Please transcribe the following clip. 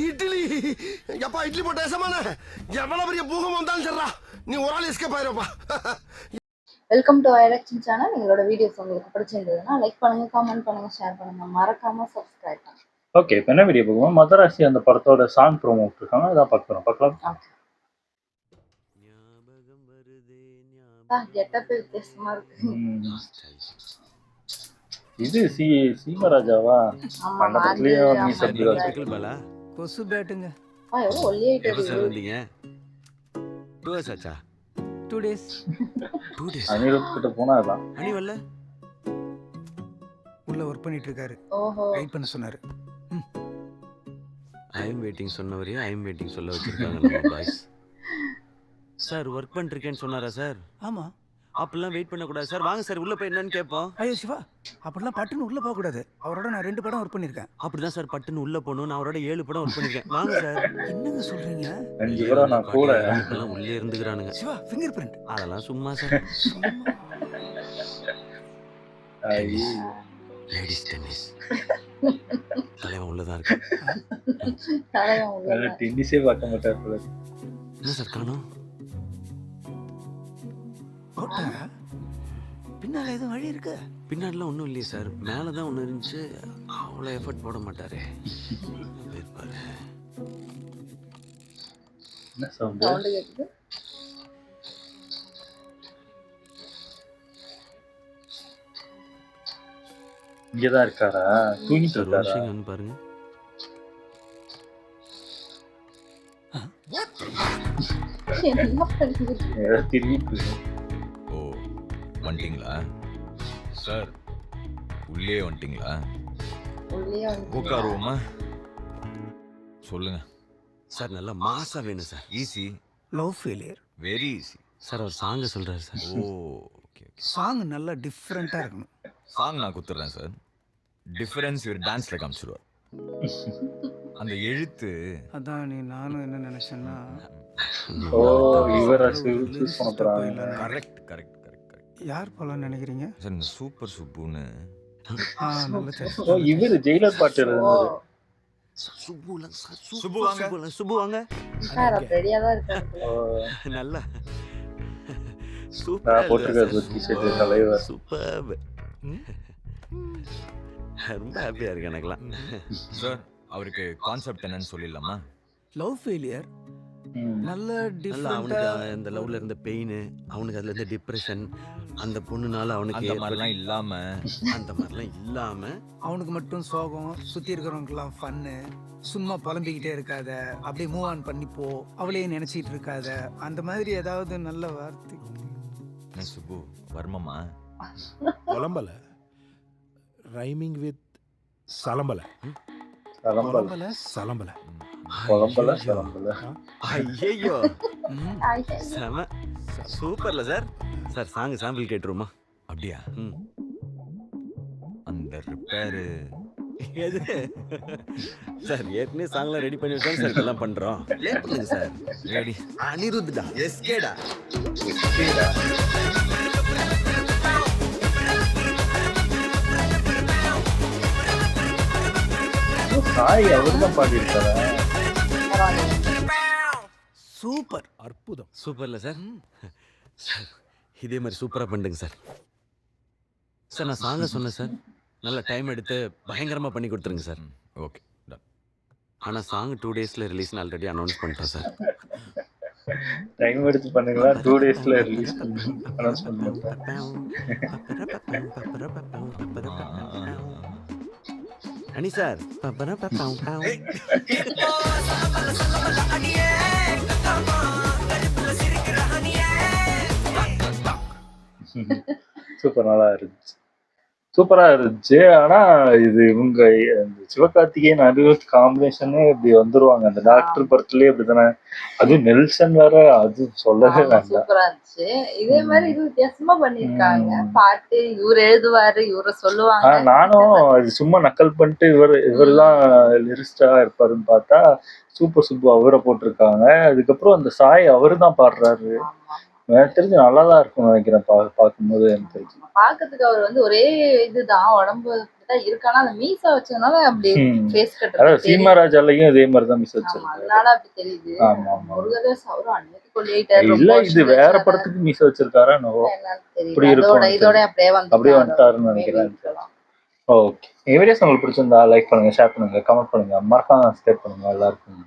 இட்லி எப்பா இட்லி போட்ட ஏசமான எவ்வளவு பெரிய பூகம் வந்தாலும் சரிடா நீ ஒரு ஆள் எஸ்கேப் ஆயிருப்பா. வெல்கம் டு ஐரக்ஷன் சேனல். எங்களோட வீடியோஸ் உங்களுக்கு பிடிச்சிருந்ததுன்னா லைக் பண்ணுங்க, கமெண்ட் பண்ணுங்க, ஷேர் பண்ணுங்க, மறக்காம சப்ஸ்கிரைப் பண்ணுங்க. ஓகே, இப்போ என்ன வீடியோ பார்க்குவோம்? மதராசி அந்த படத்தோட சாங் ப்ரோமோ விட்டுருக்காங்க, அதான் பார்க்கலாம். கெட்டப் வித்தியாசமா இருக்கு. இது சீமராஜாவா? மண்டபத்திலேயே கொசு பேட்டுங்க. எவ்வளவு ஒல்லியாயிட்டு எப்ப சார் வந்தீங்க? 2 days ஆச்சா? 2 days. அனிருத் கிட்ட போனா அதான். அனி வரல? உள்ள ஒர்க் பண்ணிட்டு இருக்காரு. ஓஹோ, வெயிட் பண்ண சொன்னாரு. ஐ am waiting சொன்னவரே I am waiting சொல்ல வச்சிருக்காங்க நம்ம பாய்ஸ். சார் ஒர்க் பண்ணிருக்கேன்னு சொன்னாரா சார்? ஆமா. அப்பெல்லாம் வெயிட் பண்ண கூடாது சார். வாங்க சார் உள்ள போய் என்னன்னு கேட்போம். ஐயோ சிவா, அப்படிலாம் பட்டுன்னு உள்ள போக கூடாது. அவரோட நான் 2 படம் ஒர்க் பண்ணிருக்கேன். அப்படிதான் சார் பட்டுன்னு உள்ள போகணும். நான் அவரோட 7 படம் ஒர்க் பண்ணிருக்கேன். வாங்க சார். என்னங்க சொல்றீங்க? 5 படம் நான் கூட. இப்பெல்லாம் உள்ளே இருந்துக்கிறானுங்க. சிவா, ஃபிங்கர் பிரிண்ட் அதெல்லாம் சும்மா சார். லேடிஸ் டென்னிஸ் தலைவன் உள்ளதான் இருக்கு. டென்னிஸே பார்க்க மாட்டார் போல. என்ன சார் காணோம்? பின்னால எதுவும் வழி இருக்கு? பின்னாடிலாம் ஒன்றும் இல்லையே சார். மேலே தான் ஒன்று இருந்துச்சு. அவ்வளோ எஃபர்ட் போட மாட்டாரு. என்ன சவுண்ட் கேக்குது? இங்கதான் இருக்காரா? தூங்கிட்டு சார் இருக்காரா? விஷயம் பாருங்க. என்ன பண்ணிட்டு திரும்பி ஓ, வந்துட்டீங்களா சார்? உள்ளே வந்துட்டீங்களா? உட்காருவோமா? சொல்லுங்க சார் நல்லா மாசா வேணும் sir. Easy, love failure. Very easy. Sir அவர் சாங்க சொல்றாரு sir. Oh, okay okay. Song நல்லா டிஃப்ரெண்டா இருக்கணும். சாங் நான் குத்துறேன் சார். டிஃபரன்ஸ் இவர் டான்ஸ்ல காமிச்சிருவார். அந்த எழுத்து அதான் நானும் என்ன நினைச்சேன்னா, ஓ இவர சூஸ் பண்ண போறாங்க. Correct correct correct correct. யார் போலாம் நினைக்கிறீங்க? சார் இந்த சூப்பர் சுப்புன்னு. நல்ல சாய்ஸ். ஓ இவரு ஜெயிலர் பாட்டு எழுதுனாரு. சுப்பு வாங்க. சுப்பு வாங்க. சார் ரெடியா தான் இருக்காரு. நல்லா நான் போட்டுக்கிறது டிஷர்ட் தலைவர். சூப்பர். ரொம்ப ஹாப்பியா இருக்கு எனக்குலாம். சார் அவருக்கு கான்செப்ட் என்னன்னு சொல்லிடலாமா? லவ் ஃபெயிலியர் நல்ல நல்லா டிஃப்ரெண்டா. அவனுக்கு இந்த லவ்ல இருந்த பெயின், அவனுக்கு அதுல இருந்த டிப்ரெஷன், அந்த பொண்ணுனால அவனுக்கு அந்த மாதிரிலாம் இல்லாம அவனுக்கு மட்டும் சோகம், சுத்தி இருக்கிறவங்களுக்குலாம் ஃபன்னு. சும்மா புலம்பிக்கிட்டே இருக்காத, அப்படியே மூவ் ஆன் பண்ணிப்போ, அவளையே நினைச்சிட்டு இருக்காத, அந்த மாதிரி ஏதாவது நல்ல வார்த்தை. என்ன சுப்பு வர்மமா? கொலம்பல ரைமிங் வித் சலம்பல. சலம்பல சலம்பல கொலம்பல சலம்பல. ஐயோ செம சூப்பர்ல சார். சார் சாங் சாம்பிள் கேட்டுருமா? அப்படியா? அந்த ரிப்பேரு எது சார்? ஏற்கனவே சாங்லாம் ரெடி பண்ணி வச்சாங்க சார். இதெல்லாம் பண்றோம். லேட் பண்ணுங்க சார். ரெடி. அனிருத்தா எஸ்கேடா. சாய் அவர்தான் பாடியிருக்காரா? சூப்பர், அற்புதம். சூப்பர்ல சார். சார் இதே மாதிரி சூப்பரா பண்ணுங்க சார். சார் நான் சாங்க சொன்னேன் சார். நல்ல டைம் எடுத்து பயங்கரமா பண்ணி கொடுத்துருங்க சார். Okay done. ஆனால் சாங் 2 daysல ரிலீஸ்னு ஆல்ரெடி அனௌன்ஸ் பண்ணிட்டோம் சார். டைம் எடுத்து பண்ணுங்களா? 2 daysல ரிலீஸ் அனௌன்ஸ் பண்ணுங்க. அனி சார் சூப்பர், நல்லா இருந்துச்சு. சூப்பரா இருந்துச்சு. ஆனா இது இவங்க சிவகார்த்திகேயன் அனிருத் காம்பினேஷனே இப்படி வந்துருவாங்க. அந்த டாக்டர் படத்துலயே அப்படித்தானே. அது நெல்சன் வேற, அது சொல்லவே வேண்டாம். சூப்பரா இருந்துச்சு. இதே மாதிரி இது வித்தியாசமா பண்ணிருக்காங்க. பாட்டு இவரு எழுதுவாரு, இவரு சொல்லுவாங்க. நானும் அது சும்மா நக்கல் பண்ணிட்டு இவர்தான் லிரிஸ்டா இருப்பாருன்னு பார்த்தா சூப்பர் சுப்பு அவரை போட்டிருக்காங்க. அதுக்கப்புறம் அந்த சாய் அவரு தான் பாடுறாரு. எனக்கு தெரிஞ்சு நல்லாதான் இருக்கும்னு நினைக்கிறேன். பார்க்கும்போது எனக்கு தெரிஞ்சு பாக்கிறதுக்கு அவர் ஒரே இதுதான், உடம்பு கரெக்டா இருக்கானா அந்த மீசா வச்சதுனால அப்படி ஃபேஸ் அதாவது கட்டுறது சீமாராஜாலையும் இதே மாதிரி தான் மிஸ் ஆமா வச்சிருக்காரு. அதனால அப்படி தெரியுது. ஆமா ஆமா. முருகதாஸ் அவரும் அன்னைக்கு கொல்லிட்டாரு ரொம்ப இல்ல இது வருஷம் வேற கழிச்சு படத்துக்கு மிஸ் வச்சிருக்காரா என்னவோ என்னன்னு தெரியல. இப்படி அதோட இருக்கும் இதோட அப்படியே அப்படியே வந்துட்டாருன்னு maybe நினைக்கிறேன். இருக்கலாம். ஓகே. வீடியோஸ் உங்களுக்கு பிடிச்சிருந்தா லைக் பண்ணுங்க, ஷேர் பண்ணுங்க, கமெண்ட் பண்ணுங்க, மறக்காம சப்ஸ்கிரைப் பண்ணுங்க எல்லாருக்கும்.